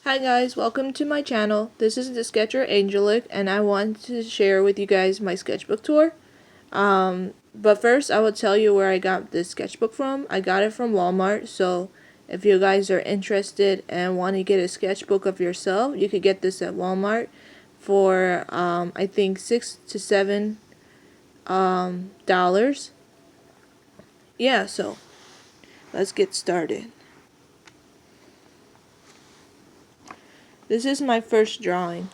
Hi guys, welcome to my channel. This is the Sketcher Angelic and I want to share with you guys my sketchbook tour. But first I will tell you where I got this sketchbook from. I got it from Walmart, so if you guys are interested and want to get a sketchbook of yourself, you could get this at Walmart for I think $6 to $7. Yeah, so let's get started. This is my first drawing,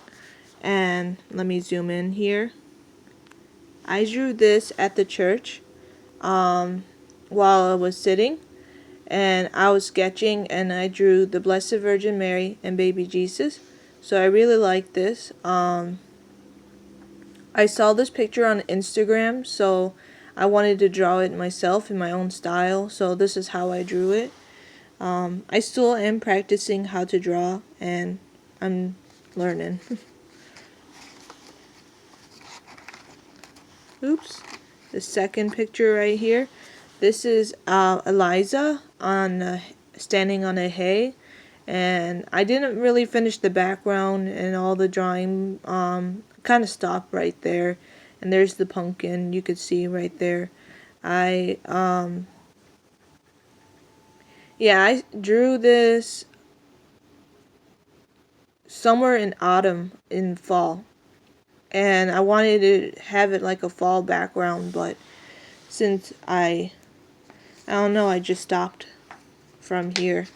and let me zoom in here. I drew this at the church while I was sitting, and I was sketching, and I drew the Blessed Virgin Mary and baby Jesus. So I really like this. I saw this picture on Instagram, so I wanted to draw it myself in my own style, so this is how I drew it. I still am practicing how to draw, and I'm learning. Oops. The second picture right here. This is Eliza on standing on a hay, and I didn't really finish the background and all the drawing. Kind of stopped right there, and there's the pumpkin you could see right there. I drew this somewhere in autumn, in fall, and I wanted to have it like a fall background, but since I don't know, I just stopped from here.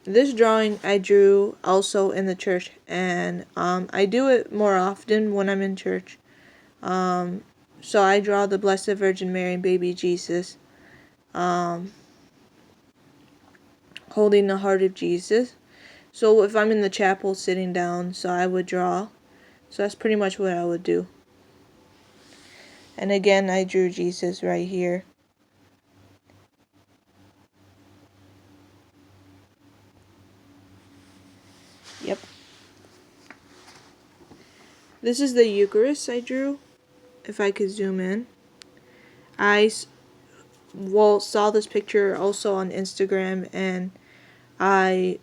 This drawing I drew also in the church, and I do it more often when I'm in church. So I draw the Blessed Virgin Mary and baby Jesus holding the heart of Jesus. So if I'm in the chapel sitting down, so I would draw. So that's pretty much what I would do. And again, I drew Jesus right here. Yep. This is the Eucharist I drew, if I could zoom in. I saw this picture also on Instagram, and I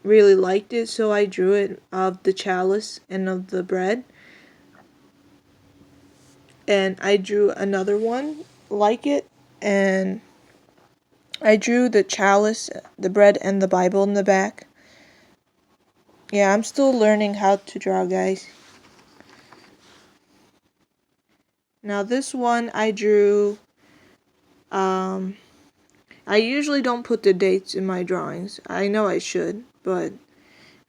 really liked it, so I drew it of the chalice and of the bread. And I drew another one like it, and I drew the chalice, the bread, and the Bible in the back. Yeah, I'm still learning how to draw, guys. Now this one I drew, I usually don't put the dates in my drawings. I know I should, but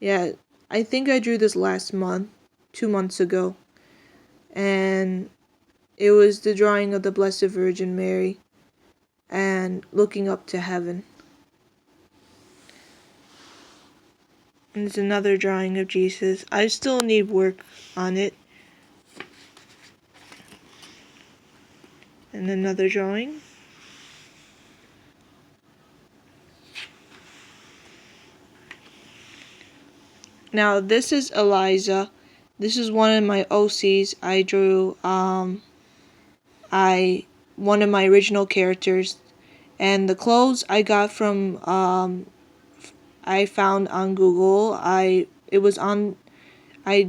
yeah, I think I drew this last month, 2 months ago. And it was the drawing of the Blessed Virgin Mary and looking up to heaven. And there's another drawing of Jesus. I still need work on it. And another drawing. Now this is Eliza. This is one of my OCs. I drew one of my original characters, and the clothes I got from I found on Google. I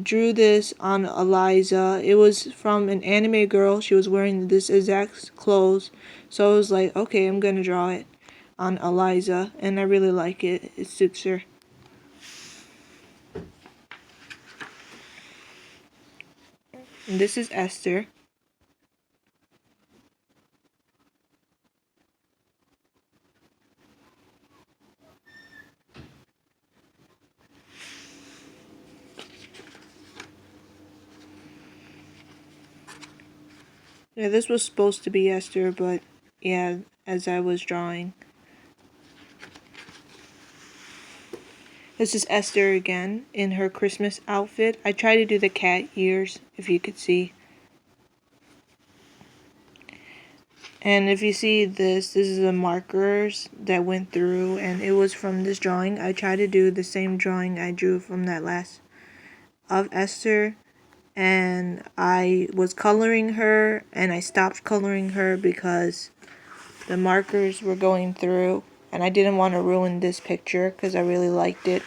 drew this on Eliza. It was from an anime girl. She was wearing this exact clothes, so I was like, okay, I'm gonna draw it on Eliza, and I really like it. It suits her. And this is Esther. Yeah, this was supposed to be Esther, but yeah, as I was drawing. This is Esther again in her Christmas outfit. I tried to do the cat ears, if you could see. And if you see this is the markers that went through, and it was from this drawing. I tried to do the same drawing I drew from that last of Esther, and I was coloring her, and I stopped coloring her because the markers were going through, and I didn't want to ruin this picture because I really liked it.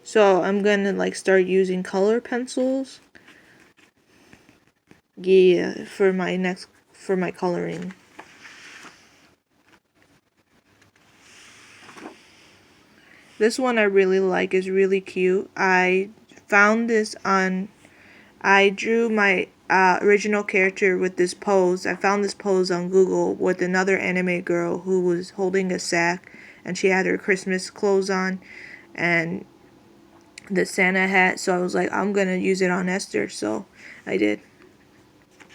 So I'm gonna like start using color pencils. Yeah, for my coloring. This one I really like, is really cute. I found this on, I drew my original character with this pose. I found this pose on Google with another anime girl who was holding a sack and she had her Christmas clothes on and the Santa hat. So I was like, I'm gonna use it on Esther. So I did.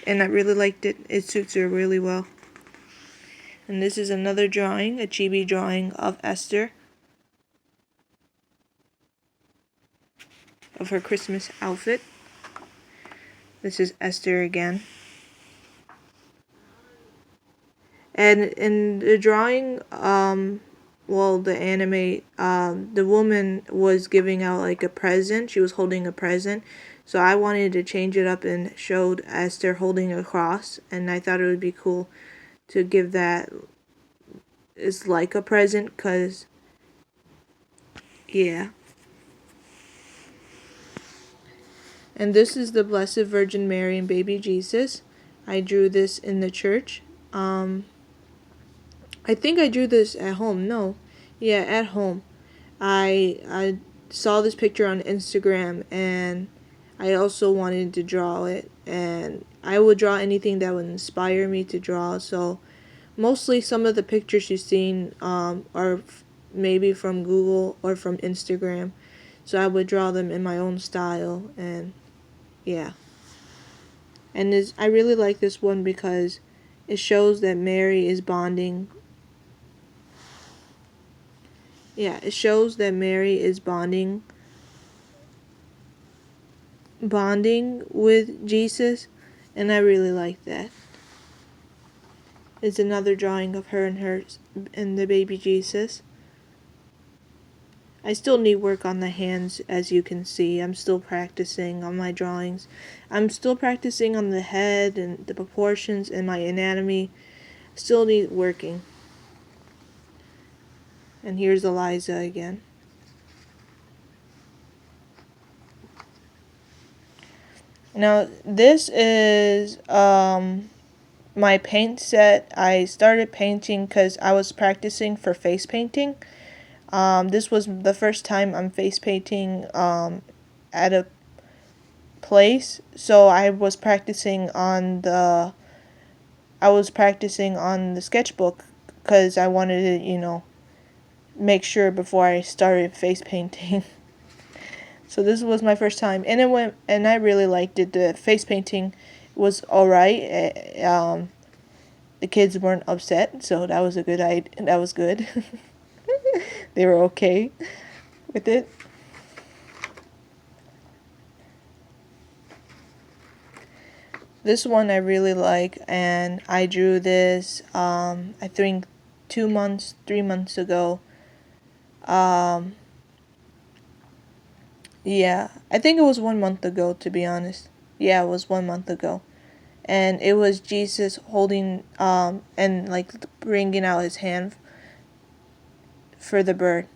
And I really liked it. It suits her really well. And this is another drawing, a chibi drawing of Esther, of her Christmas outfit. This is Esther again. And in the drawing, well, the anime, the woman was giving out like a present. She was holding a present. So I wanted to change it up and showed Esther holding a cross. And I thought it would be cool to give that as like a present, because, yeah. And this is the Blessed Virgin Mary and baby Jesus. I drew this in the church. I think I drew this at home. No. Yeah, at home. I saw this picture on Instagram and I also wanted to draw it, and I would draw anything that would inspire me to draw. So mostly some of the pictures you've seen are maybe from Google or from Instagram. So I would draw them in my own style, and yeah. And I really like this one because it shows that Mary is bonding. Yeah, it shows that Mary is bonding with Jesus, and I really like that. It's another drawing of her and the baby Jesus. I still need work on the hands, as you can see. I'm still practicing on my drawings. I'm still practicing on the head and the proportions and my anatomy. Still need working. And here's Eliza again. Now, this is my paint set. I started painting because I was practicing for face painting. This was the first time I'm face painting at a place, so I was practicing on the sketchbook because I wanted to, make sure before I started face painting. So this was my first time, and and I really liked it. The face painting was alright. The kids weren't upset, so that was a good idea. That was good. They were okay with it. This one I really like, and I drew this, I think 3 months ago. Yeah, I think it was 1 month ago, to be honest. Yeah, it was 1 month ago. And it was Jesus holding, and like bringing out his hand for the bird.